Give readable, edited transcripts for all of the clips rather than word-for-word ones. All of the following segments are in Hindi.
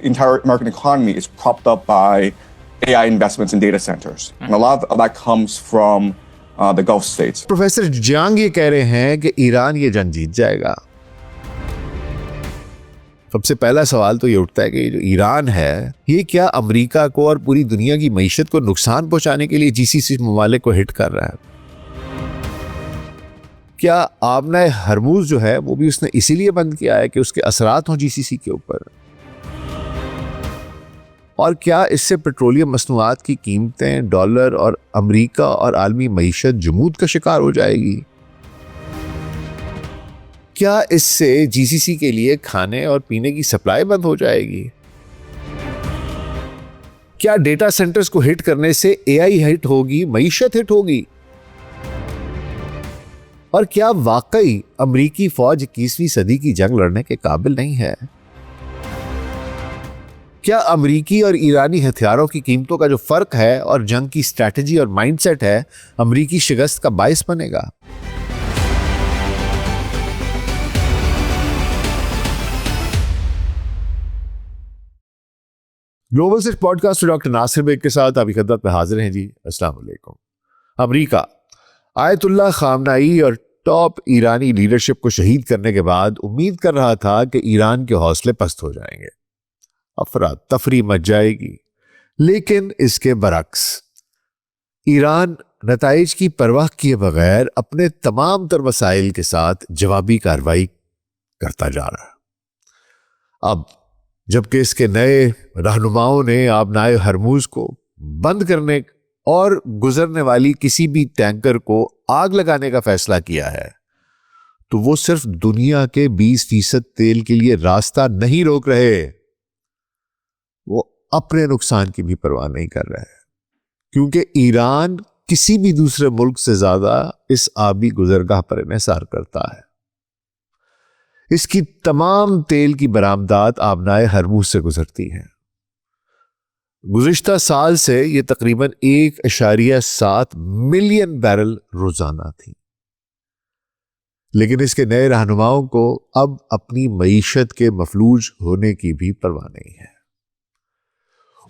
entire American economy is propped up by AI investments in data centers. And a lot of that comes from the Gulf states. Professor Jiang ये कह रहे हैं कि ईरान ये जंग जीत जाएगा। सबसे पहला सवाल तो ये उठता है कि जो ईरान है ये क्या अमेरिका को और पूरी दुनिया की मईशत को नुकसान पहुंचाने के लिए जीसीसी ममालिक को हिट कर रहा है? क्या आबनाए हरमुज जो है वो भी उसने इसीलिए बंद किया है कि उसके असरात हों जीसीसी के ऊपर? और क्या इससे पेट्रोलियम मसनूआत की कीमतें, डॉलर और अमेरिका और आलमी मईशत जमूद का शिकार हो जाएगी? क्या इससे जीसीसी के लिए खाने और पीने की सप्लाई बंद हो जाएगी? क्या डेटा सेंटर्स को हिट करने से एआई हिट होगी, मईशत हिट होगी? और क्या वाकई अमेरिकी फौज 21वीं सदी की जंग लड़ने के काबिल नहीं है? क्या अमेरिकी और ईरानी हथियारों की कीमतों का जो फर्क है और जंग की स्ट्रैटेजी और माइंडसेट है अमेरिकी शिकस्त का बायस बनेगा? Global six podcast doctor Nasir Beg के साथ आपकी खिदमत में हाजिर हैं जी। अस्सलाम वालेकुम। अमेरिका आयतुल्लाह खामनाई और टॉप ईरानी लीडरशिप को शहीद करने के बाद उम्मीद कर रहा था कि ईरान के हौसले पस्त हो जाएंगे, अफरा तफरी मच जाएगी, लेकिन इसके बरक्स ईरान नताइज की परवाह किए बगैर अपने तमाम तर वसाइल के साथ जवाबी कार्रवाई करता जा रहा है। अब जबकि इसके नए रहनुमाओं ने आबनाए हरमुज को बंद करने और गुजरने वाली किसी भी टैंकर को आग लगाने का फैसला किया है, तो वो सिर्फ दुनिया के 20% तेल के लिए रास्ता नहीं रोक रहे, वो अपने नुकसान की भी परवाह नहीं कर रहे हैं, क्योंकि ईरान किसी भी दूसरे मुल्क से ज्यादा इस आबी गुजरगाह पर इन्हिसार करता है। इसकी तमाम तेल की बरामदात आबनाए हरमुज से गुजरती हैं। गुज़िश्ता साल से यह तकरीबन 1.7 मिलियन बैरल रोजाना थी, लेकिन इसके नए रहनुमाओं को अब अपनी मईशत के मफलूज होने की भी परवाह नहीं है।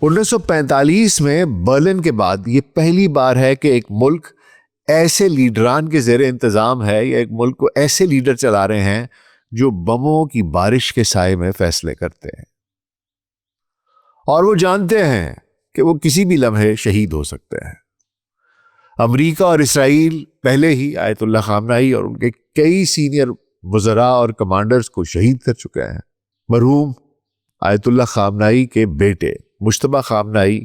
1945 में बर्लिन के बाद यह पहली बार है कि एक मुल्क ऐसे लीडरान के ज़ेरे इंतजाम है या एक मुल्क को ऐसे लीडर चला रहे हैं जो बमों की बारिश के साए में फैसले करते हैं और वो जानते हैं कि वो किसी भी लम्हे शहीद हो सकते हैं। अमेरिका और इसराइल पहले ही आयतुल्लाह खामनाई और उनके कई सीनियर वज़रा और कमांडर्स को शहीद कर चुके हैं। मरहूम आयतुल्लाह खामनाई के बेटे मुश्तबा खामनाई,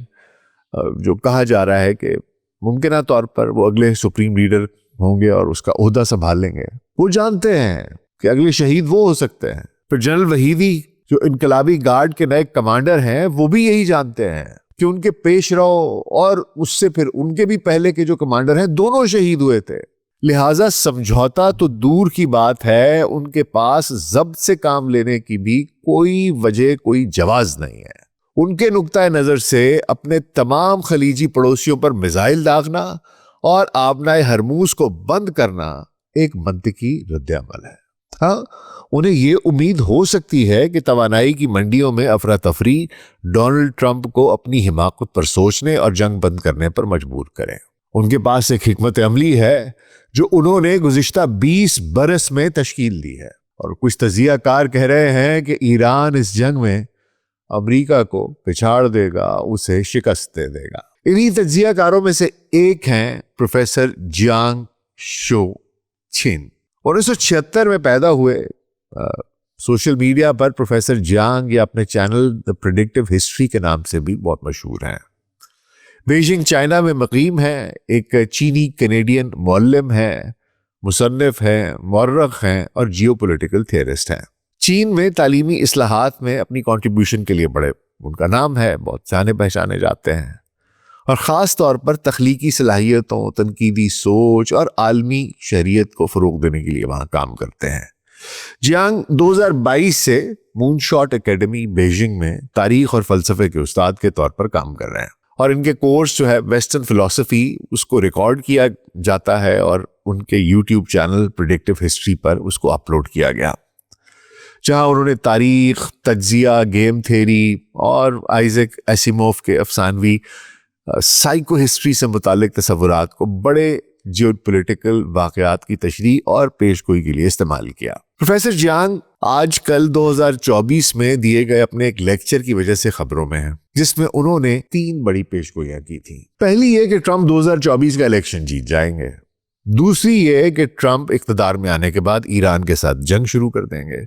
जो कहा जा रहा है कि मुमकिन तौर पर वो अगले सुप्रीम लीडर होंगे और उसका ओहदा संभाल लेंगे, वो जानते हैं कि अगले शहीद वो हो सकते हैं। फिर जनरल वहीदी जो इनकलाबी गार्ड के नए कमांडर हैं, वो भी यही जानते हैं कि उनके पेशरो और उससे फिर उनके भी पहले के जो कमांडर हैं, दोनों शहीद हुए थे। लिहाजा समझौता तो दूर की बात है, उनके पास जब्त से काम लेने की भी कोई वजह, कोई जवाज नहीं है। उनके नुक्ता नजर से अपने तमाम खलीजी पड़ोसियों पर मिसाइल दागना और आबनाए हरमुज को बंद करना एक मंतिकी रद्द-ए-अमल है। हाँ, उन्हें यह उम्मीद हो सकती है कि तवानाई की मंडियों में अफरा तफरी डोनाल्ड ट्रंप को अपनी हिमाकत पर सोचने और जंग बंद करने पर मजबूर करें। उनके पास एक हिकमत अमली है जो उन्होंने गुज़िश्ता 20 बरस में तश्कील दी है, और कुछ तजियाकार कह रहे हैं कि ईरान इस जंग में अमेरिका को पिछाड़ देगा, उसे शिकस्त दे देगा। इन्हीं तजियाकारों में से एक हैं प्रोफेसर जियांग शो छिन। 1976 में पैदा हुए, सोशल मीडिया पर प्रोफेसर जियांग या अपने चैनल द प्रेडिक्टिव हिस्ट्री के नाम से भी बहुत मशहूर हैं। बीजिंग चाइना में मकीम है, एक चीनी कैनेडियन मौल्लिम है, मुसन्निफ हैं, मौर्रख हैं और जियोपॉलिटिकल थियरिस्ट हैं। चीन में तालीमी इस्लाहात में अपनी कंट्रीब्यूशन के लिए बड़े उनका नाम है, बहुत जाने पहचाने जाते हैं, और ख़ास तौर पर तख्लीकी सलाहियतों, तनकीदी सोच और आलमी शरीयत को फ़रोग़ देने के लिए वहाँ काम करते हैं। जियांग 2022 से मूनशॉट एकेडमी बीजिंग में तारीख़ और फ़लसफ़े के उस्ताद के तौर पर काम कर रहे हैं, और इनके कोर्स जो है वेस्टर्न फ़िलॉसफ़ी, उसको रिकॉर्ड किया जाता है और उनके यूट्यूब चैनल प्रेडिक्टिव हिस्ट्री पर उसको अपलोड किया गया। जहां उन्होंने तारीख, तज्जिया, गेम थेरी और आइजैक एसिमोव के अफसानवी साइको हिस्ट्री से मुतालिक तसव्वुरात को बड़े जियोपॉलिटिकल वाक़यात की तशरीह और पेशगोई के लिए इस्तेमाल किया। प्रोफेसर जियांग आजकल 2024 में दिए गए अपने एक लेक्चर की वजह से खबरों में हैं, जिसमें उन्होंने 3 बड़ी पेशगोइयां की थी। पहली ये कि ट्रंप 2024 का इलेक्शन जीत जाएंगे। दूसरी ये कि ट्रंप इख्तिदार में आने के बाद ईरान के साथ जंग शुरू कर देंगे।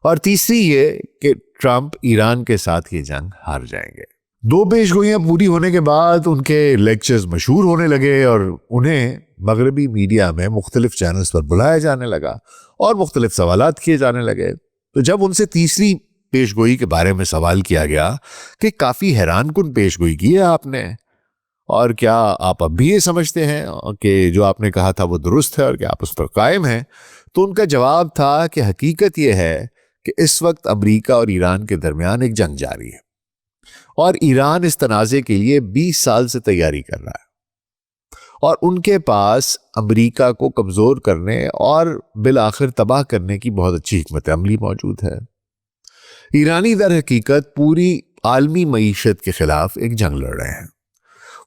और तीसरी ये कि ट्रंप ईरान के साथ ये जंग हार जाएंगे। 2 पेशगोइयां पूरी होने के बाद उनके लेक्चर्स मशहूर होने लगे और उन्हें मगरबी मीडिया में मुख्तलिफ चैनल्स पर बुलाया जाने लगा और मुख्तलिफ सवालात किए जाने लगे। तो जब उनसे तीसरी पेशगोई के बारे में सवाल किया गया कि काफ़ी हैरानकुन पेशगोई की है आपने, और क्या आप अब भी ये समझते हैं कि जो आपने कहा था वो दुरुस्त है और क्या आप उस पर कायम हैं, तो उनका जवाब था कि हकीकत यह है कि इस वक्त अमेरिका और ईरान के दरमियान एक जंग जारी है और ईरान इस तनाज़े के लिए 20 साल से तैयारी कर रहा है और उनके पास अमेरिका को कमज़ोर करने और बिल आखिर तबाह करने की बहुत अच्छी हिकमत अमली मौजूद है। ईरानी दर हकीकत पूरी आलमी मईशत के खिलाफ एक जंग लड़ रहे हैं।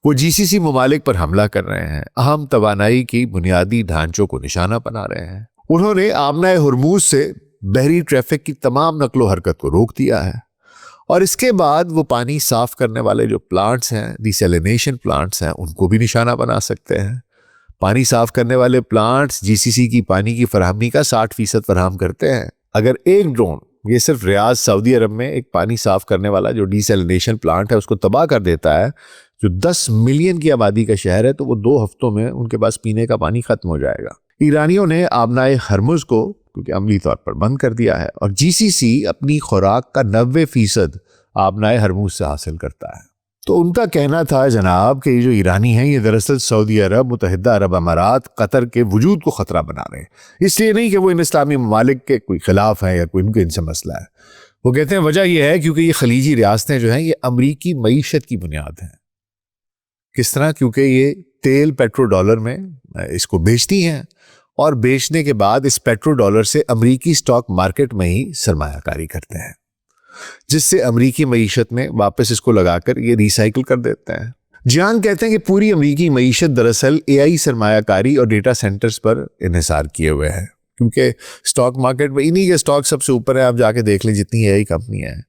वो जीसीसी ममालिक पर हमला कर रहे हैं, अहम तवानाई की बुनियादी ढांचों को निशाना बना रहे हैं। उन्होंने आमना हुरमुज से बहरी ट्रैफिक की तमाम नकलो हरकत को रोक दिया है और इसके बाद वो पानी साफ करने वाले जो प्लांट्स हैं, डिसैलिनेशन प्लांट्स हैं, उनको भी निशाना बना सकते हैं। पानी साफ करने वाले प्लांट्स जीसीसी की पानी की फराहमी का 60% फराहम करते हैं। अगर एक ड्रोन, ये सिर्फ रियाद सऊदी अरब में एक पानी साफ करने वाला जो डिसैलिनेशन प्लांट है उसको तबाह कर देता है, जो 10 मिलियन की आबादी का शहर है, तो वो 2 हफ्तों में उनके पास पीने का पानी खत्म हो जाएगा। ईरानियों ने आबनाए हरमुज को क्योंकि अमली तौर पर बंद कर दिया है और जीसीसी अपनी खुराक का 90% आबनाए हरमुज से हासिल करता है। तो उनका कहना था जनाब कि ये जो ईरानी हैं ये दरअसल सऊदी अरब, मुत्तहिदा अरब अमारात, कतर के वजूद को खतरा बना रहे हैं। इसलिए नहीं कि वो इन इस्लामी ममालिक के कोई खिलाफ है या कोई इनके इनसे मसला है। वो कहते हैं वजह यह है क्योंकि ये खलीजी रियासतें जो हैं ये अमरीकी मईशत की बुनियाद हैं। किस तरह? क्योंकि ये तेल पेट्रो डॉलर में इसको बेचती हैं और बेचने के बाद इस पेट्रो डॉलर से अमरीकी स्टॉक मार्केट में ही सरमायाकारी करते हैं, जिससे अमरीकी मईशत में वापस इसको लगाकर ये रिसाइकिल कर देते हैं। जियांग कहते हैं कि पूरी अमरीकी मईशत दरअसल एआई सरमायाकारी और डेटा सेंटर्स पर इन्हिसार किए हुए है, क्योंकि स्टॉक मार्केट में इन्हीं के स्टॉक सबसे ऊपर है। आप जाके देख लें जितनी एआई कंपनियां हैं।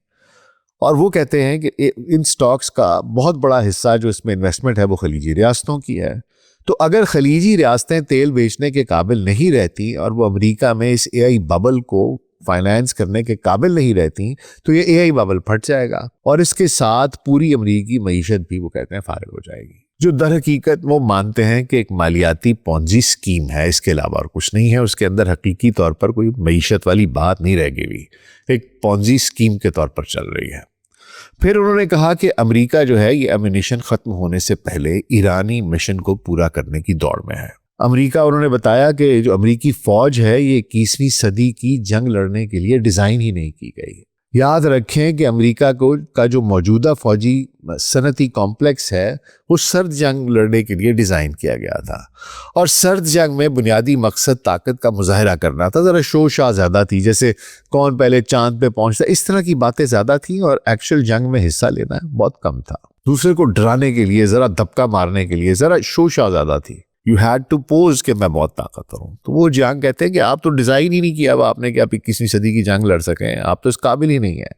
और वो कहते हैं कि इन स्टॉक्स का बहुत बड़ा हिस्सा जो इसमें इन्वेस्टमेंट है वो खलीजी रियासतों की है। तो अगर खलीजी रियासतें तेल बेचने के काबिल नहीं रहती और वो अमेरिका में इस एआई बबल को फाइनेंस करने के काबिल नहीं रहती, तो ये एआई बबल फट जाएगा और इसके साथ पूरी अमेरिकी मईशत भी वो कहते हैं फारिग हो जाएगी। जो दर हकीकत वो मानते हैं कि एक मालियाती पॉन्जी स्कीम है, इसके अलावा और कुछ नहीं है। उसके अंदर हकीकी तौर पर कोई मईशत वाली बात नहीं रह गई, एक पॉन्जी स्कीम के तौर पर चल रही है। फिर उन्होंने कहा कि अमेरिका जो है ये एमिनेशन खत्म होने से पहले ईरानी मिशन को पूरा करने की दौड़ में है। अमेरिका, उन्होंने बताया कि जो अमेरिकी फौज है ये 21वीं सदी की जंग लड़ने के लिए डिजाइन ही नहीं की गई। याद रखें कि अमेरिका का जो मौजूदा फौजी सनती कॉम्प्लेक्स है वो सर्द जंग लड़ने के लिए डिज़ाइन किया गया था और सर्द जंग में बुनियादी मकसद ताकत का मुजाहरा करना था। ज़रा शो शाह ज़्यादा थी, जैसे कौन पहले चांद पे पहुंचता, इस तरह की बातें ज़्यादा थी और एक्चुअल जंग में हिस्सा लेना बहुत कम था। दूसरे को डराने के लिए, ज़रा धक्का मारने के लिए ज़रा शो शाह ज़्यादा थी। यू हैड टू पोज कि मैं बहुत ताकतवर हूँ। तो वो जंग कहते हैं कि आप तो डिज़ाइन ही नहीं किया आपने कि आप 21वीं सदी की जंग लड़ सकें, आप तो इस काबिल ही नहीं है।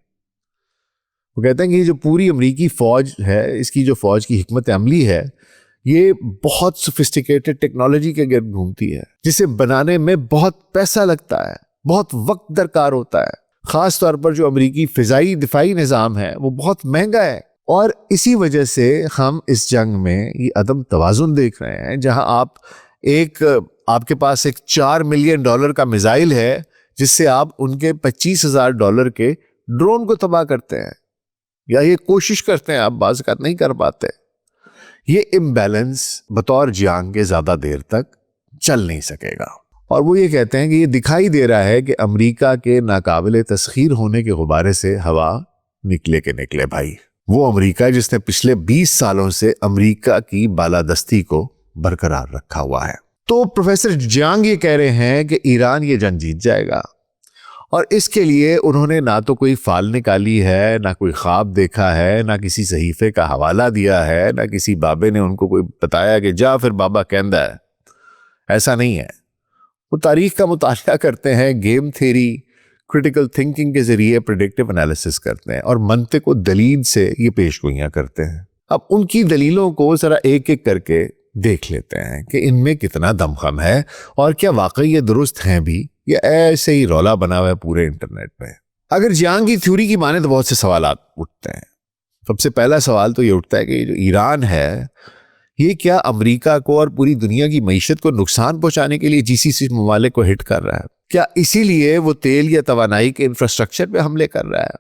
वो कहते हैं कि जो पूरी अमेरिकी फ़ौज है, इसकी जो फ़ौज की हिकमत अमली है, ये बहुत सोफिस्टिकेटेड टेक्नोलॉजी के गिर्द घूमती है, जिसे बनाने में बहुत पैसा लगता है, बहुत वक्त दरकार होता है। ख़ास तौर पर जो अमेरिकी फ़िज़ाई दिफाई निज़ाम है वो बहुत महंगा है और इसी वजह से हम इस जंग में ये अदम तवाज़ुन देख रहे हैं, जहां आपके पास एक $4 मिलियन का मिसाइल है जिससे आप उनके $25,000 के ड्रोन को तबाह करते हैं या ये कोशिश करते हैं, आप बाज़ औक़ात नहीं कर पाते। ये इम्बैलेंस बतौर जियांग के ज़्यादा देर तक चल नहीं सकेगा और वो ये कहते हैं कि ये दिखाई दे रहा है कि अमेरिका के नाकाबिले तस्खीर होने के गुब्बारे से हवा निकले के निकले भाई। वो अमेरिका जिसने पिछले 20 सालों से अमेरिका की बालादस्ती को बरकरार रखा हुआ है। तो प्रोफेसर जियांग ये कह रहे हैं कि ईरान ये जंग जीत जाएगा और इसके लिए उन्होंने ना तो कोई फाल निकाली है, ना कोई ख्वाब देखा है, ना किसी सहीफे का हवाला दिया है, ना किसी बाबे ने उनको कोई बताया कि जा फिर बाबा कहंदा है। ऐसा नहीं है। वो तारीख का मुताला करते हैं, गेम थ्योरी, क्रिटिकल थिंकिंग के जरिए प्रेडिक्टिव एनालिसिस करते हैं और मंतिक व दलील से ये पेशगोइयां करते हैं। अब उनकी दलीलों को जरा एक एक करके देख लेते हैं कि इनमें कितना दमखम है और क्या वाकई ये दुरुस्त हैं भी या ऐसे ही रौला बना हुआ है पूरे इंटरनेट पे। अगर जियांग की थ्योरी की माने तो बहुत से सवाल उठते हैं। सबसे पहला सवाल तो ये उठता है कि जो ईरान है ये क्या अमेरिका को और पूरी दुनिया की मईशत को नुकसान पहुंचाने के लिए जीसीसी ममालिक को हिट कर रहा है? क्या इसीलिए वो तेल या तवानाई के इंफ्रास्ट्रक्चर पे हमले कर रहा है?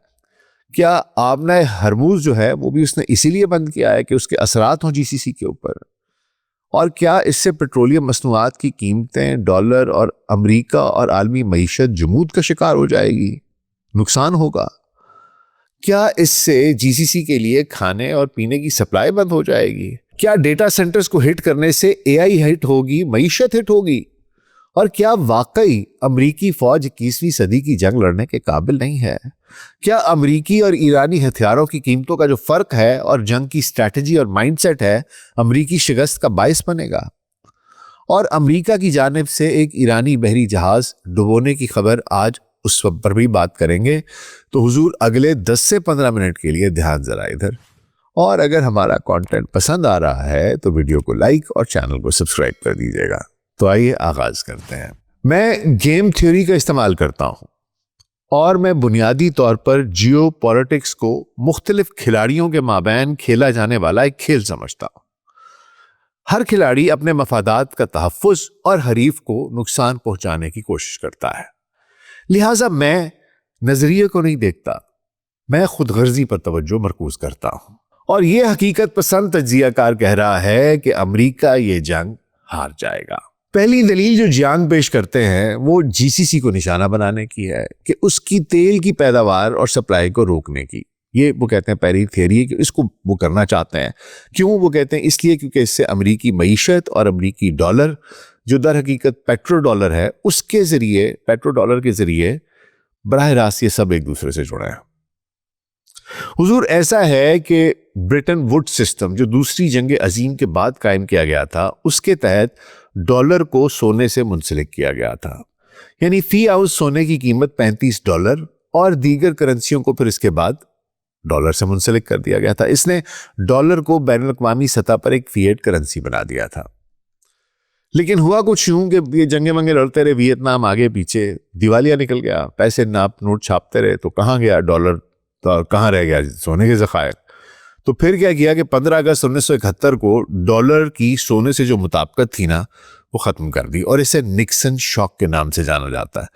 क्या आबना हरमूज जो है वो भी उसने इसीलिए बंद किया है कि उसके असरात हों जीसीसी के ऊपर? और क्या इससे पेट्रोलियम मसनूआत की कीमतें, डॉलर और अमेरिका और आलमी मईशत जमूद का शिकार हो जाएगी? नुकसान होगा? क्या इससे जीसीसी के लिए खाने और पीने की सप्लाई बंद हो जाएगी? क्या डेटा सेंटर्स को हिट करने से एआई हिट होगी, मईशत हिट होगी? और क्या वाकई अमरीकी फौज 21वीं सदी की जंग लड़ने के काबिल नहीं है? क्या अमरीकी और ईरानी हथियारों की कीमतों का जो फर्क है और जंग की स्ट्रैटेजी और माइंडसेट है अमरीकी शिकस्त का बायस बनेगा? और अमरीका की जानिब से एक ईरानी बहरी जहाज डुबोने की खबर आज उस पर भी बात करेंगे। तो हुजूर अगले 10 से 15 मिनट के लिए ध्यान जरा इधर। और अगर हमारा कंटेंट पसंद आ रहा है तो वीडियो को लाइक और चैनल को सब्सक्राइब कर दीजिएगा। तो आइए आगाज करते हैं। मैं गेम थ्योरी का इस्तेमाल करता हूं और मैं बुनियादी तौर पर जियो पॉलिटिक्स को मुख्तलिफ खिलाड़ियों के माबैन खेला जाने वाला एक खेल समझता हूं। हर खिलाड़ी अपने मफादात का तहफ़्फ़ुज़ और हरीफ को नुकसान पहुंचाने की कोशिश करता है। लिहाजा मैं नजरिए को नहीं देखता, मैं खुदगर्जी पर तवज्जो मरकूज करता हूं। और यह हकीकत पसंद तज्जियाकार कह रहा है कि अमेरिका ये जंग हार जाएगा। पहली दलील जो जियांग पेश करते हैं वो जीसीसी को निशाना बनाने की है कि उसकी तेल की पैदावार और सप्लाई को रोकने की। ये वो कहते हैं पहली थियरी है कि इसको वो करना चाहते हैं। क्यों? वो कहते हैं इसलिए क्योंकि इससे अमेरिकी मईशत और अमेरिकी डॉलर जो दर हकीकत पेट्रो डॉलर है उसके जरिए, पेट्रो डॉलर के जरिए बराह रास्त ये सब एक दूसरे से जुड़े हैं। हुजूर ऐसा है कि ब्रिटेन वुड सिस्टम जो दूसरी जंग अजीम के बाद कायम किया गया था उसके तहत डॉलर को सोने से मुंसलिक किया गया था। यानी फी आउंस सोने की कीमत $35 और दीगर करेंसियों को फिर इसके बाद डॉलर से मुंसलिक कर दिया गया था। इसने डॉलर को बैनुल अक़वामी सतह पर एक फिएट करेंसी बना दिया था। लेकिन हुआ कुछ यूं कि ये जंगे मंगे लड़ते रहे, वियतनाम आगे पीछे, दिवालिया निकल गया, पैसे नाप नोट छापते रहे, तो कहाँ गया डॉलर, तो कहाँ रह गया सोने के ज़खायर। तो फिर क्या किया कि 15 अगस्त 1971 को डॉलर की सोने से जो मुताबिकत थी ना वो ख़त्म कर दी और इसे निक्सन शॉक के नाम से जाना जाता है।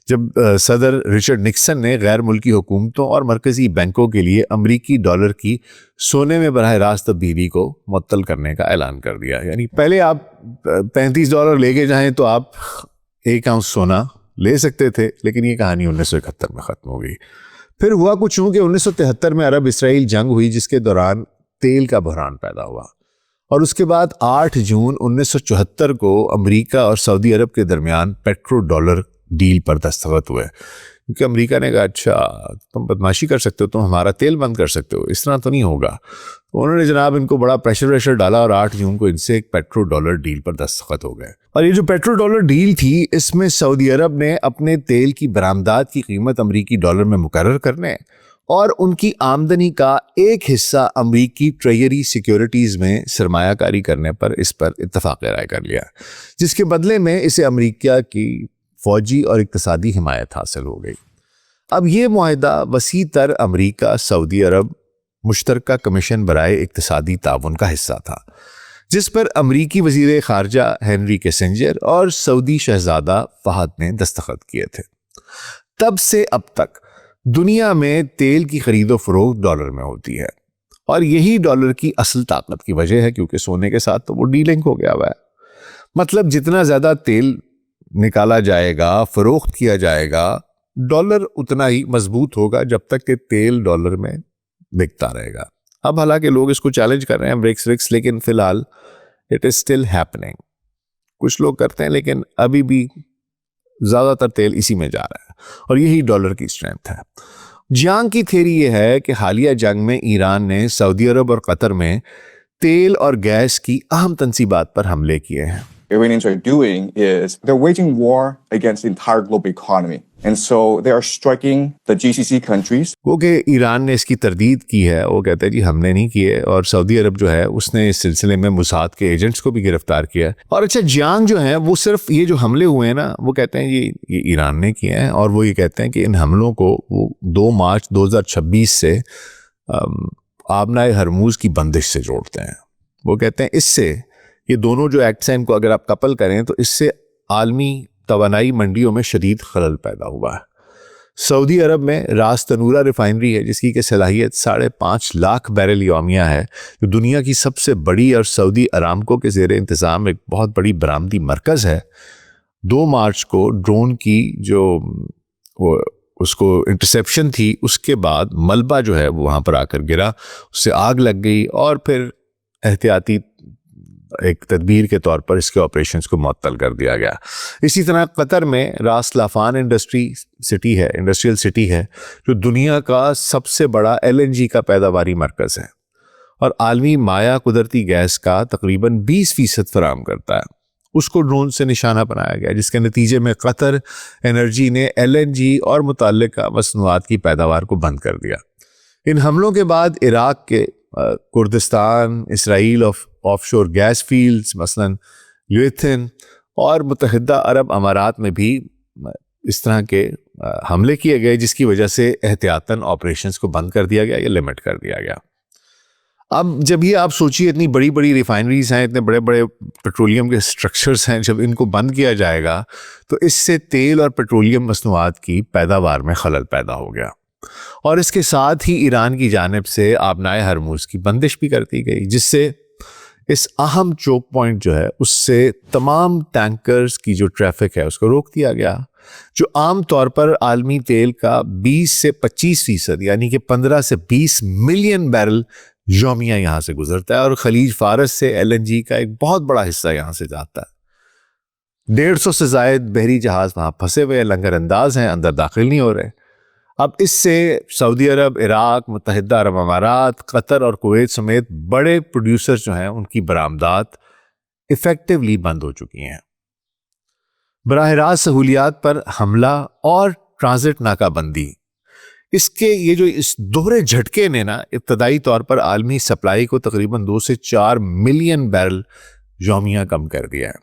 जब सदर रिचर्ड निक्सन ने गैर मुल्की हुकूमतों और मरकज़ी बैंकों के लिए अमरीकी डॉलर की सोने में बराह रास्त तब्दीली को मुअत्तल करने का ऐलान कर दिया। यानी पहले आप $35 लेके जाएं तो आप 1 आउंस सोना ले सकते थे, लेकिन ये कहानी 1971 में ख़त्म हो गई। फिर हुआ कुछ यूं कि 1973 में अरब इसराइल जंग हुई जिसके दौरान तेल का बहरान पैदा हुआ और उसके बाद 8 जून 1974 को अमेरिका और सऊदी अरब के दरमियान पेट्रो डॉलर डील पर दस्तखत हुए। क्योंकि अमेरिका ने कहा अच्छा तुम बदमाशी कर सकते हो, तुम हमारा तेल बंद कर सकते हो, इस तरह तो नहीं होगा। तो उन्होंने जनाब इनको बड़ा प्रेशर डाला और 8 जून को इनसे एक पेट्रो डॉलर डील पर दस्तखत हो गए। और ये जो पेट्रो डॉलर डील थी इसमें सऊदी अरब ने अपने तेल की बरामदात की कीमत अमरीकी डॉलर में मुकर्रर करने और उनकी आमदनी का एक हिस्सा अमरीकी ट्रेजरी सिक्योरिटीज़ में सरमायाकारी करने पर इस पर इत्तफाक राय कर लिया, जिसके बदले में इसे अमरीका की फौजी और इक़्तिसादी हिमायत हासिल हो गई। अब ये मुआहिदा वसी तर अमरीका सऊदी अरब मुश्तरका कमीशन बराए इक़्तिसादी ताउन का हिस्सा था, जिस पर अमरीकी वज़ीर ख़ारजा हेनरी किसिंजर और सऊदी शहजादा फ़हद ने दस्तखत किए थे। तब से अब तक दुनिया में तेल की खरीदो फरोख्त डॉलर में होती है और यही डॉलर की असल ताकत की वजह है, क्योंकि सोने के साथ तो वो डीलिंग हो गया हुआ है। मतलब जितना ज़्यादा तेल निकाला जाएगा, फरोख्त किया जाएगा, डॉलर उतना ही मजबूत होगा जब तक कि तेल डॉलर में बिकता रहेगा। अब हालांकि लोग इसको चैलेंज कर रहे हैं ब्रिक्स, लेकिन फिलहाल इट इज स्टिल हैपनिंग। कुछ लोग करते हैं लेकिन अभी भी ज़्यादातर तेल इसी में जा रहा है और यही डॉलर की स्ट्रेंथ है। जंग की थ्योरी ये है कि हालिया जंग में ईरान ने सऊदी अरब और कतर में तेल और गैस की अहम तनसीबात पर हमले किए हैं। Iranians are doing is they're waging war against the entire global economy. And so they are striking the GCC countries. वो कि ईरान ने इसकी तरदीद की है, वो कहते हैं जी हमने नहीं किए, और सऊदी अरब जो है उसने इस सिलसिले में मुसाद के एजेंट्स को भी गिरफ्तार किया। और अच्छा, जंग जो है वो सिर्फ ये जो हमले हुए हैं ना, वो कहते हैं ये ईरान ने किए हैं, और वो ये कहते हैं कि इन हमलों को वो 2 मार्च 2026 से आबनाए हरमूज की बंदिश से जोड़ते हैं। वो कहते हैं इससे ये दोनों जो एक्ट्स हैं इनको अगर आप कपल करें तो इससे आलमी तवानाई मंडियों में शदीद खलल पैदा हुआ है। सऊदी अरब में रास तनूरा रिफाइनरी है जिसकी की सलाहियत 5.5 लाख बैरल यौमिया है, जो दुनिया की सबसे बड़ी और सऊदी अरामको के ज़ेरे इंतज़ाम एक बहुत बड़ी बरामदी मरकज़ है। 2 मार्च को ड्रोन की जो उसको इंटरसेप्शन थी, उसके बाद मलबा जो है वो वहाँ पर आकर गिरा, उससे आग लग गई और फिर एहतियाती एक तदबीर के तौर पर इसके ऑपरेशंस को मुअत्तल कर दिया गया। इसी तरह कतर में रास लाफान इंडस्ट्रियल सिटी है जो दुनिया का सबसे बड़ा LNG का पैदावारी मरकज़ है और आलमी माया कुदरती गैस का तकरीबन 20% फराहम करता है। उसको ड्रोन से निशाना बनाया गया, जिसके नतीजे में कतर एनर्जी ने LNG और मुतल्लिका मसनूआत की पैदावार को बंद कर दिया। इन हमलों के बाद इराक के Kurdistan, Israel offshore gas fields मसलन ल्यूथिन और मुत्तहिदा अरब अमारात में भी इस तरह के हमले किए गए, जिसकी वजह से एहतियातन ऑपरेशंस को बंद कर दिया गया या लिमिट कर दिया गया। अब जब ये आप सोचिए, इतनी बड़ी बड़ी रिफाइनरीज हैं, इतने बड़े बड़े पेट्रोलियम के स्ट्रक्चर्स हैं, जब इनको बंद किया जाएगा तो इससे तेल और पेट्रोलियम मसनूआत की पैदावार में खलल पैदा हो गया और इसके साथ ही ईरान की जानिब से आबनाए हरमूज की बंदिश भी कर दी गई, जिससे इस अहम चोक पॉइंट जो है उससे तमाम टैंकर्स की जो ट्रैफिक है उसको रोक दिया गया, जो आम तौर पर आलमी तेल का 20 से 25% यानी कि 15 से 20 मिलियन बैरल यौमिया यहाँ से गुजरता है और खलीज फारस से LNG का एक बहुत बड़ा हिस्सा यहाँ से जाता है। 150 से ज़ायद बहरी जहाज वहाँ फंसे हुए लंगर अंदाज हैं, अंदर दाखिल नहीं हो रहे। अब इससे सऊदी अरब, इराक, मुत्तहिदा अरब अमारात, कतर और कुवैत समेत बड़े प्रोड्यूसर्स जो हैं उनकी बरामदात इफेक्टिवली बंद हो चुकी हैं। बराह रास्त सहूलियात पर हमला और ट्रांजिट नाकाबंदी, इसके ये जो इस दोहरे झटके ने ना इब्तदाई तौर पर आलमी सप्लाई को तकरीबन 2 से 4 मिलियन बैरल यौमिया कम कर दिया है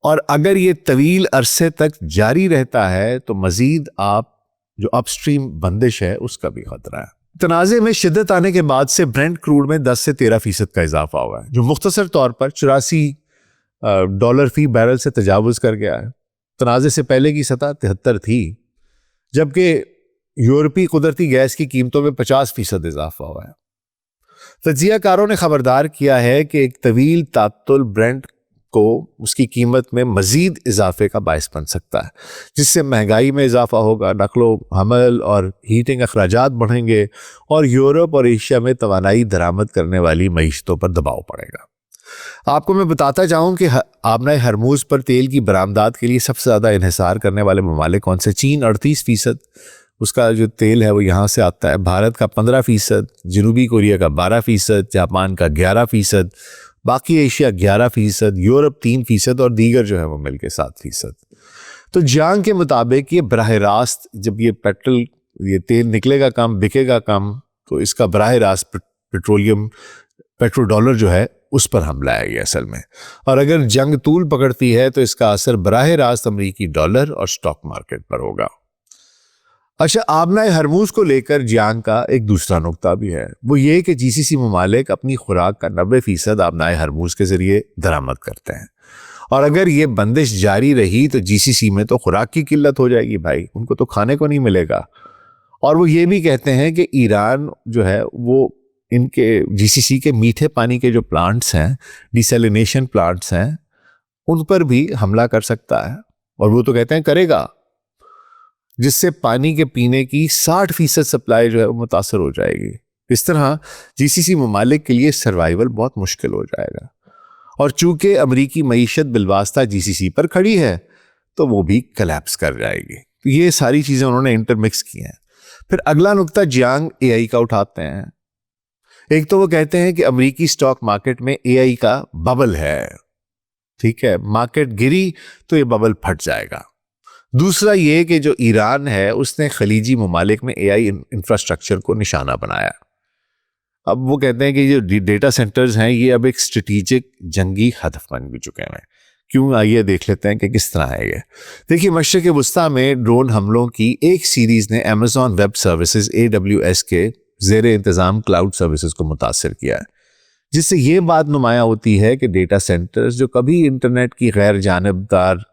और अगर ये तवील अरसे तक जारी रहता है तो मजीद आप जो अपस्ट्रीम बंदिश है उसका भी खतरा है। तनाज़े में शिद्दत आने के बाद से ब्रेंट क्रूड में 10 से 13% का इजाफा हुआ है, जो मुख्तसर तौर पर $84 फी बैरल से तजावुज़ कर गया है। तनाज़े से पहले की सतह 73 थी, जबकि यूरोपी कुदरती गैस की कीमतों में 50% इजाफा हुआ है। तज्जियाकारों ने खबरदार किया है कि एक तवील तातुल ब्रेंट को उसकी कीमत में मजीद इजाफे का बायस बन सकता है, जिससे महंगाई में इजाफा होगा, नकलो हमल और हीटिंग अखराजात बढ़ेंगे और यूरोप और एशिया में तवानाई दरामद करने वाली मईशतों पर दबाव पड़ेगा। आपको मैं बताता जाऊं कि आबनाए हरमूज पर तेल की बरामदात के लिए सबसे ज़्यादा इन्हिसार करने वाले ममालिक कौन से? चीन 38%, उसका जो तेल है वो यहाँ से आता है। भारत का 15%, जनूबी कोरिया का 12%, जापान का 11%, बाकी एशिया 11%, यूरोप 3% और दीगर जो है वो मिलके 7%। तो जंग के मुताबिक ये बराह रास्त जब ये तेल निकलेगा कम, बिकेगा कम, तो इसका बराह रास्त पेट्रोडॉलर जो है उस पर हमला आएगा असल में। और अगर जंग तूल पकड़ती है तो इसका असर बराह रास्त अमरीकी डॉलर और स्टॉक मार्केट पर होगा। अच्छा, आबनाए हरमूज को लेकर जंग का एक दूसरा नुक्ता भी है, वो ये कि GCC ममालिक अपनी खुराक का 90% आबनाए हरमूज के जरिए दरामद करते हैं और अगर ये बंदिश जारी रही तो GCC में तो खुराक की किल्लत हो जाएगी भाई, उनको तो खाने को नहीं मिलेगा। और वो ये भी कहते हैं कि ईरान जो है वो इनके GCC के मीठे पानी के जो प्लांट्स हैं, डिसैलिनेशन प्लांट्स हैं, उन पर भी हमला कर सकता है और वो तो कहते हैं करेगा, जिससे पानी के पीने की 60% सप्लाई जो है वो मुतासर हो जाएगी। इस तरह GCC ममालिक के लिए सर्वाइवल बहुत मुश्किल हो जाएगा और चूंकि अमरीकी मईशत बिलवास्ता GCC पर खड़ी है तो वो भी कलेप्स कर जाएगी। तो ये सारी चीजें उन्होंने इंटरमिक्स की हैं। फिर अगला नुक्ता जियांग एआई का उठाते हैं। एक तो वो कहते हैं कि अमेरिकी स्टॉक मार्केट में एआई का बबल है, ठीक है, मार्केट गिरी तो ये बबल फट जाएगा। दूसरा ये कि जो ईरान है उसने खलीजी ममालिक में एआई इंफ्रास्ट्रक्चर को निशाना बनाया। अब वो कहते हैं कि जो डेटा सेंटर्स हैं ये अब एक स्ट्रेटेजिक जंगी हदफ बन भी चुके हैं। क्यों, आइए देख लेते हैं कि किस तरह है ये। देखिए, मशरिक़ वुस्ता में ड्रोन हमलों की एक सीरीज ने अमेज़ॉन वेब सर्विसेज AWS के ज़ेरे इंतज़ाम क्लाउड सर्विसेज को मुतासर किया है, जिससे ये बात नुमाया होती है कि डेटा सेंटर्स जो कभी इंटरनेट की गैर जानिबदार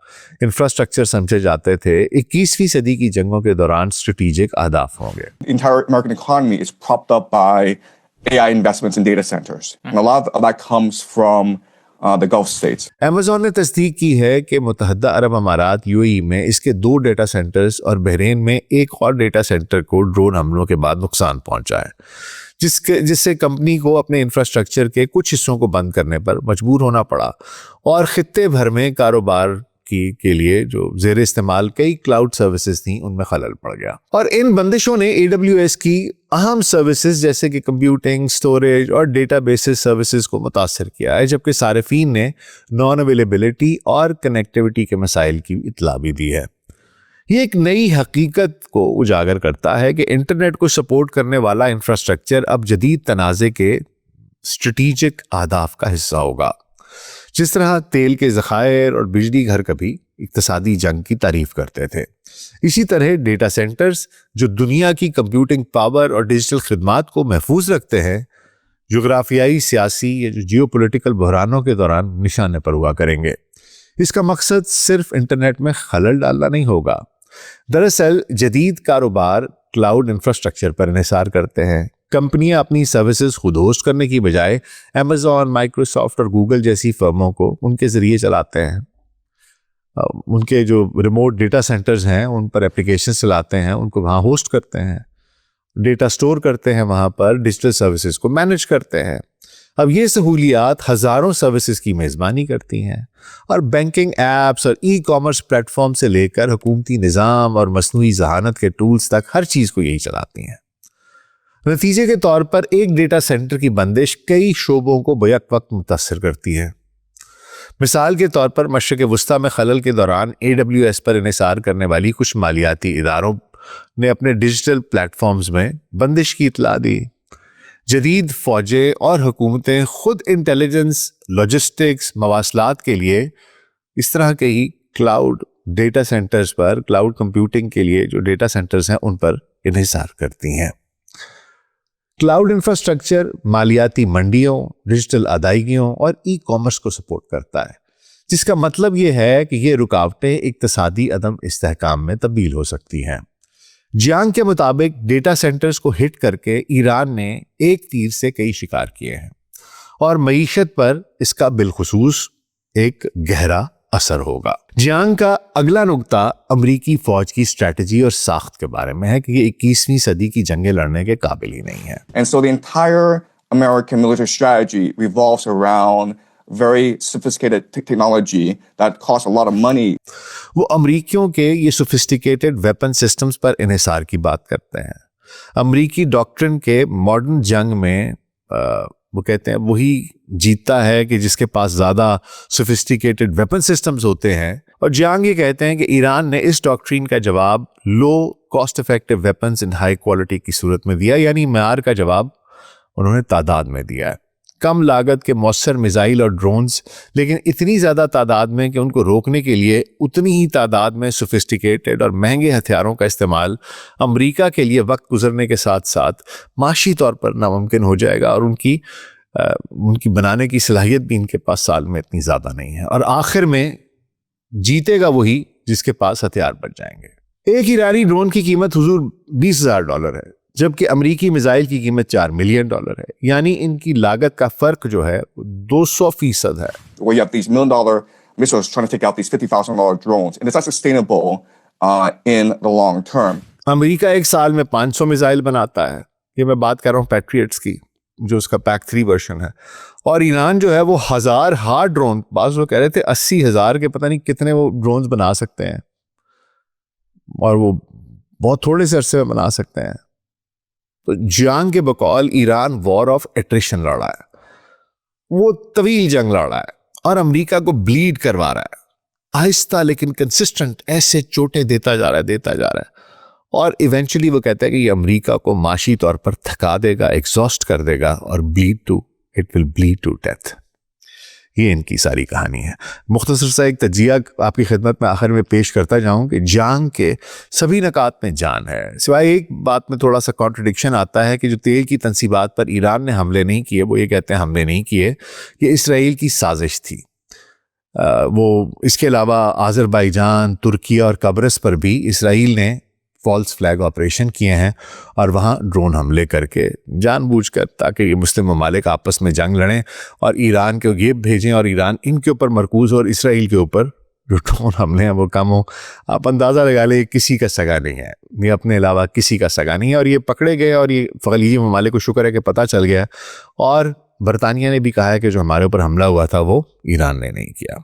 इंफ्रास्ट्रक्चर समझे जाते थे, 21वीं सदी की जंगों के दौरान स्ट्रेटेजिक अहदाफ होंगे। The entire American economy is propped up by AI investments in data centers. And a lot of that comes from the Gulf states. Amazon ने तस्दीक की है कि मुत्तहदा अरब अमारात UAE में इसके 2 डेटा सेंटर्स और बहरीन में एक और डेटा सेंटर को ड्रोन हमलों के बाद नुकसान पहुंचा है, जिससे कंपनी को अपने इंफ्रास्ट्रक्चर के कुछ हिस्सों को बंद करने पर मजबूर होना पड़ा और खित्ते भर में कारोबार के लिए जो ज़ेर इस्तेमाल कई क्लाउड सर्विसेज थी उनमें खलल पड़ गया। और इन बंदिशों ने AWS की अहम सर्विसेज जैसे कि कंप्यूटिंग, स्टोरेज और डेटाबेसेस सर्विसेज को मुतासर किया है, जबकि सारिफीन ने नॉन अवेलेबिलिटी और कनेक्टिविटी के मसाइल की इतला भी दी है। ये एक नई हकीकत को उजागर करता है कि इंटरनेट को सपोर्ट करने वाला इंफ्रास्ट्रक्चर अब जदीद तनाज़े के स्ट्रेटेजिक अहदाफ का हिस्सा होगा। जिस तरह तेल के ज़खायर और बिजली घर कभी इक्तिसादी जंग की तारीफ करते थे, इसी तरह डेटा सेंटर्स जो दुनिया की कंप्यूटिंग पावर और डिजिटल खिदमात को महफूज रखते हैं, जोग्राफियाई, सियासी या जियोपॉलिटिकल बहरानों के दौरान निशाने पर हुआ करेंगे। इसका मकसद सिर्फ इंटरनेट में खलल डालना नहीं होगा। दरअसल जदीद कारोबार क्लाउड इंफ्रास्ट्रक्चर पर इन्हिसार करते हैं। कंपनियां अपनी सर्विसेज खुद होस्ट करने की बजाय अमेज़ॉन, माइक्रोसॉफ्ट और गूगल जैसी फर्मों को उनके ज़रिए चलाते हैं। उनके जो रिमोट डेटा सेंटर्स हैं उन पर एप्लीकेशन चलाते हैं, उनको वहाँ होस्ट करते हैं, डेटा स्टोर करते हैं, वहाँ पर डिजिटल सर्विसेज को मैनेज करते हैं। अब ये सहूलियात हज़ारों सर्विसेज की मेज़बानी करती हैं और बैंकिंग ऐप्स और ई-कॉमर्स प्लेटफॉर्म से लेकर हुकूमती निज़ाम और मसनूई ज़हानत के टूल्स तक हर चीज़ को यही चलाती हैं। नतीजे के तौर पर एक डेटा सेंटर की बंदिश कई शोबों को बैक वक्त मुतासर करती है। मिसाल के तौर पर मशरिक़ वुस्ता में खलल के दौरान AWS पर इन्हिसार करने वाली कुछ मालियाती इदारों ने अपने डिजिटल प्लेटफॉर्म्स में बंदिश की इतला दी। जदीद फौजें और हुकूमतें खुद इंटेलिजेंस, लॉजिस्टिक्स, मवासलात के लिए इस तरह के ही क्लाउड डेटा सेंटर्स पर, क्लाउड कंप्यूटिंग के लिए जो डेटा सेंटर्स हैं उन पर इन्हिसार करती हैं। क्लाउड इंफ्रास्ट्रक्चर मालियाती मंडियों, डिजिटल अदायगियों और ई-कॉमर्स को सपोर्ट करता है, जिसका मतलब ये है कि ये रुकावटें इक्तिसादी अदम इस्तेहकाम में तब्दील हो सकती हैं। जियांग के मुताबिक डेटा सेंटर्स को हिट करके ईरान ने एक तीर से कई शिकार किए हैं और मईशत पर इसका बिलखुसूस एक गहरा असर होगा। जियांग का अगला नुक्ता अमरीकी फौज की स्ट्रेटजी और साख्त के बारे में है कि ये 21वीं सदी की जंगें लड़ने के काबिल ही नहीं है। And so the entire American military strategy revolves around very sophisticated technology that costs a lot of money. वो अमरीकियों के ये सोफिस्टिकेटेड वेपन सिस्टम्स पर इन्हिसार की बात करते हैं। अमरीकी डॉक्ट्रिन के मॉडर्न जंग में वो कहते हैं वही जीतता है कि जिसके पास ज़्यादा सोफिस्टिकेटेड वेपन सिस्टम्स होते हैं। और जियांग ये कहते हैं कि ईरान ने इस डॉक्ट्रिन का जवाब लो कॉस्ट इफेक्टिव वेपन्स इन हाई क्वालिटी की सूरत में दिया, यानी मेयार का जवाब उन्होंने तादाद में दिया है। कम लागत के मौसर मिसाइल और ड्रोन्स, लेकिन इतनी ज़्यादा तादाद में कि उनको रोकने के लिए उतनी ही तादाद में सोफिस्टिकेटेड और महंगे हथियारों का इस्तेमाल अमेरिका के लिए वक्त गुजरने के साथ साथ माशी तौर पर नामुमकिन हो जाएगा और उनकी बनाने की सलाहियत भी इनके पास साल में इतनी ज़्यादा नहीं है। और आखिर में जीतेगा वही जिसके पास हथियार बच जाएंगे। एक ईरानी ड्रोन की कीमत हुजूर $20,000 है, जबकि अमरीकी मिसाइल की कीमत $4 मिलियन है, यानी इनकी लागत का फर्क जो है 200% है। Where you have these $1 million missiles trying to take out these $50,000 drones, and it's not sustainable in the long term. अमरीका एक साल में 500 मिसाइल बनाता है, ये मैं बात कर रहा हूँ पैट्रियट्स की, जो उसका PAC-3 वर्जन है। और ईरान जो है वो 1000 हार्ड ड्रोन, बाज़ लोग कह रहे थे 80,000 के पता नहीं कितने वो ड्रोन्स बना सकते हैं, और वो बहुत थोड़े से अरसे में बना सकते हैं। तो जंग के बकौल ईरान वॉर ऑफ एट्रिशन लड़ा है, वो तवील जंग लड़ा है और अमेरिका को ब्लीड करवा रहा है, आहिस्ता लेकिन कंसिस्टेंट ऐसे चोटें देता जा रहा है और इवेंचुअली वो कहता है कि ये अमेरिका को माशी तौर पर थका देगा, एग्जॉस्ट कर देगा और it will bleed to death. ये इनकी सारी कहानी है। मुख्तसर सा एक तजिया आपकी खिदमत में आखिर में पेश करता जाऊं कि जंग के सभी नकात में जान है, सिवाय एक बात में थोड़ा सा कॉन्ट्रडिक्शन आता है कि जो तेल की तनसीबात पर ईरान ने हमले नहीं किए, वो ये कहते हैं हमले नहीं किए, ये इसराइल की साजिश थी। वो इसके अलावा आज़रबाईजान, तुर्की और कब्रस पर भी इसराइल ने फॉल्स फ्लैग ऑपरेशन किए हैं और वहाँ ड्रोन हमले करके जानबूझकर, ताकि ये मुस्लिम ममालिक आपस में जंग लड़ें और ईरान को ये भेजें और ईरान इनके ऊपर मरकूज और इसराइल के ऊपर जो ड्रोन हमले हैं वो कम हो। आप अंदाज़ा लगा ले, किसी का सगा नहीं है, ये अपने अलावा किसी का सगा नहीं है। और ये पकड़े गए और ये खलीजी ममालिक को शुक्र है कि पता चल गया, और बरतानिया ने भी कहा है कि जो हमारे ऊपर हमला हुआ था वो ईरान ने नहीं किया।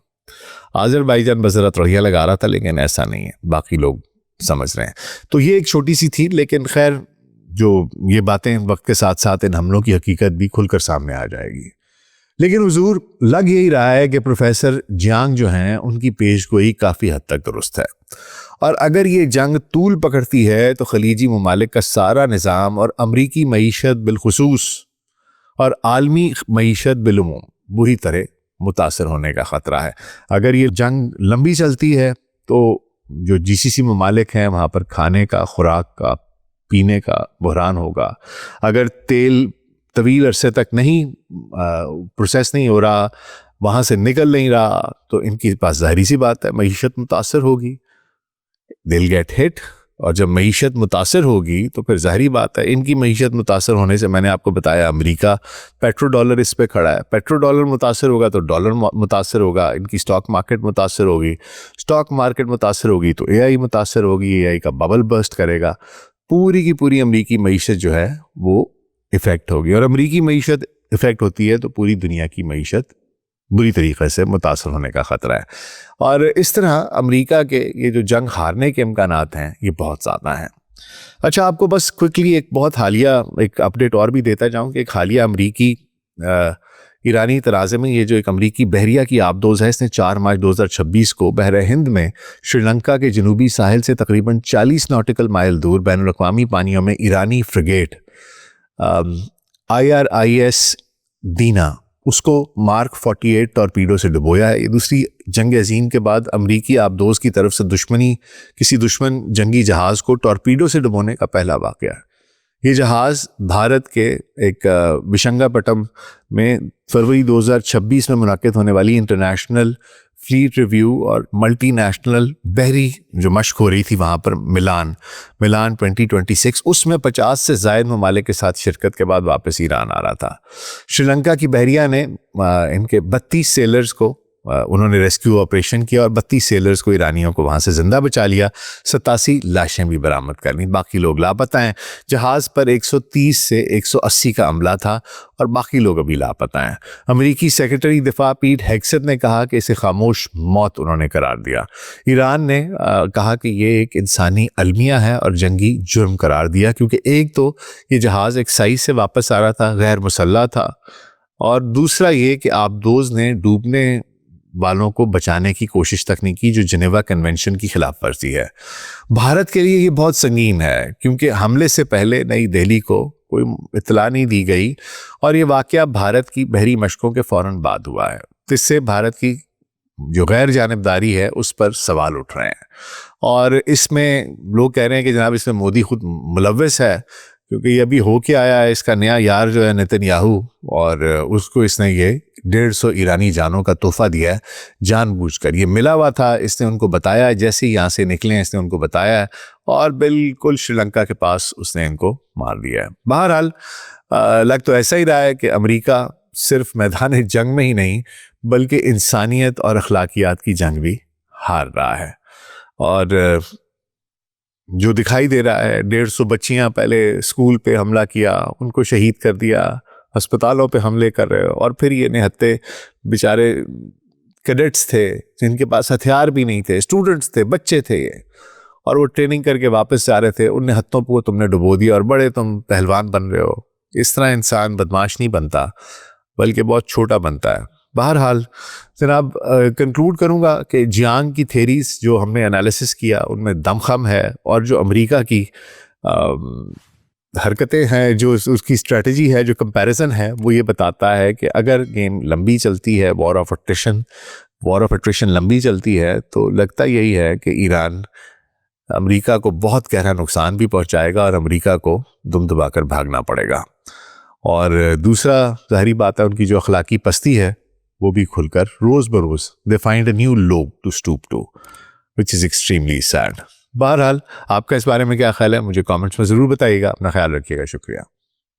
आज़रबाईजान बज़रत रोहिया लगा रहा था, लेकिन ऐसा नहीं है, बाकी लोग समझ रहे हैं। तो ये एक छोटी सी थी, लेकिन खैर जो ये बातें वक्त के साथ साथ इन हमलों की हकीकत भी खुलकर सामने आ जाएगी। लेकिन हुजूर लग यही रहा है कि प्रोफेसर जियांग जो हैं उनकी पेशगोई काफ़ी हद तक दुरुस्त है, और अगर ये जंग तूल पकड़ती है तो खलीजी ममालिक का सारा निज़ाम और अमरीकी मईशत बिलखुसूस और आलमी मईशत बिलुमूम बुरी तरह मुतासर होने का ख़तरा है। अगर ये जंग लंबी चलती है तो जो GCC ममालिक हैं वहाँ पर खाने का, खुराक का, पीने का बहरान होगा। अगर तेल तवील अरसे तक नहीं प्रोसेस नहीं हो रहा, वहाँ से निकल नहीं रहा, तो इनकी पास ज़ाहिरी सी बात है मईशत मुतासर होगी, दिल गेट हिट। और जब मईशत मुतासर होगी तो फिर ज़ाहिरी बात है इनकी मईशत मुतासर होने से, मैंने आपको बताया अमेरिका पेट्रो डॉलर इस पे खड़ा है, पेट्रो डॉलर मुतासर होगा तो डॉलर मुतासर होगा, इनकी स्टॉक मार्केट मुतासर होगी, स्टॉक मार्केट मुतासर होगी तो AI मुतासर होगी, AI का बबल बर्स्ट करेगा, पूरी की पूरी अमेरिकी मईशत जो है वो इफ़ेक्ट होगी। और अमेरिकी मईशत इफ़ेक्ट होती है तो पूरी दुनिया की मईशत बुरी तरीक़े से मुतासर होने का ख़तरा है। और इस तरह अमेरिका के ये जो जंग हारने के इम्कानात हैं ये बहुत ज़्यादा हैं। अच्छा, आपको बस क्विकली एक बहुत हालिया एक अपडेट और भी देता जाऊँ कि एक हालिया अमेरिकी ईरानी तराज़े में ये जो एक अमेरिकी बहरिया की आबदोज़ है, इसने 4 मार्च 2026 को बहर हिंद में श्रीलंका के जनूबी साहिल से तकरीबन 40 नॉटिकल माइल दूर बैनुल-अक़वामी पानियों में ईरानी फ्रिगेट IRIS दीना उसको मार्क 48 टॉर्पीडो से डुबोया है। ये दूसरी जंग अजीम के बाद अमरीकी आबदोज की तरफ से किसी दुश्मन जंगी जहाज़ को टॉर्पीडो से डुबोने का पहला वाक़या है। ये जहाज़ भारत के एक विशाखापट्टनम में फरवरी 2026 में मुनाकिद होने वाली इंटरनेशनल फ्लीट रिव्यू और मल्टीनेशनल बहरी जो मश्क हो रही थी वहाँ पर मिलान 2026, उसमें 50 से ज़ायद ममालिक के साथ शिरकत के बाद वापस ईरान आ रहा था। श्रीलंका की बहरिया ने इनके 32 सेलर्स को उन्होंने रेस्क्यू ऑपरेशन किया और 32 सेलर्स को, ईरानियों को वहाँ से ज़िंदा बचा लिया। 87 लाशें भी बरामद कर लीं, बाकी लोग लापता हैं। जहाज़ पर 130 से 180 का अमला था और बाकी लोग अभी लापता हैं। अमेरिकी सेक्रेटरी दिफा पीट हेग्सेथ ने कहा कि इसे खामोश मौत उन्होंने करार दिया। ईरान ने कहा कि ये एक इंसानी अलमिया है और जंगी जुर्म करार दिया, क्योंकि एक तो ये जहाज़ एक साइज़ से वापस आ रहा था, गैर मुसल्लह था, और दूसरा ये कि आबदोज़ ने डूबने वालों को बचाने की कोशिश तक नहीं की, जो जिनेवा कन्वेंशन की खिलाफ वर्जी है। भारत के लिए ये बहुत संगीन है, क्योंकि हमले से पहले नई दिल्ली को कोई इत्तला नहीं दी गई और ये वाक़या भारत की बहरी मशकों के फ़ौरन बाद हुआ है। तो इससे भारत की जो गैर जानिबदारी है उस पर सवाल उठ रहे हैं और इसमें लोग कह रहे हैं कि जनाब इसमें मोदी खुद मुलव्वस है, क्योंकि ये अभी हो के आया है, इसका नया यार जो है नेतन्याहू, और उसको इसने ये 150 ईरानी जानों का तोहफा दिया है जानबूझकर। ये मिला हुआ था, इसने उनको बताया है, जैसे ही यहाँ से निकले हैं इसने उनको बताया है और बिल्कुल श्रीलंका के पास उसने इनको मार दिया है। बहरहाल लग तो ऐसा ही रहा है कि अमेरिका सिर्फ मैदान जंग में ही नहीं बल्कि इंसानियत और अखलाकियात की जंग भी हार रहा है। और जो दिखाई दे रहा है, 150 बच्चियां पहले स्कूल पे हमला किया, उनको शहीद कर दिया, अस्पतालों पे हमले कर रहे हो, और फिर ये निहत्ते बेचारे कैडेट्स थे जिनके पास हथियार भी नहीं थे, स्टूडेंट्स थे, बच्चे थे ये, और वो ट्रेनिंग करके वापस जा रहे थे, उन निहत्तों को तुमने डुबो दिया और बड़े तुम पहलवान बन रहे हो। इस तरह इंसान बदमाश नहीं बनता, बल्कि बहुत छोटा बनता है। बहरहाल जनाब, कंक्लूड करूँगा कि जियांग की थेरीज जो हमने एनालिसिस किया उनमें दमखम है, और जो अमेरिका की हरकतें हैं, जो उसकी स्ट्रेटजी है, जो कंपैरिजन है, वो ये बताता है कि अगर गेम लंबी चलती है, वॉर ऑफ अट्रिशन लंबी चलती है, तो लगता यही है कि ईरान अमेरिका को बहुत गहरा नुकसान भी पहुंचाएगा और अमेरिका को दुम दबाकर भागना पड़ेगा। और दूसरा ज़ाहिरी बात है, उनकी जो अखलाकी पस्ती है वो भी खुलकर रोज़ बरोज़ they find a new low to stoop to, which is extremely sad. बहरहाल आपका इस बारे में क्या ख्याल है, मुझे कमेंट्स में ज़रूर बताइएगा। अपना ख्याल रखिएगा। शुक्रिया।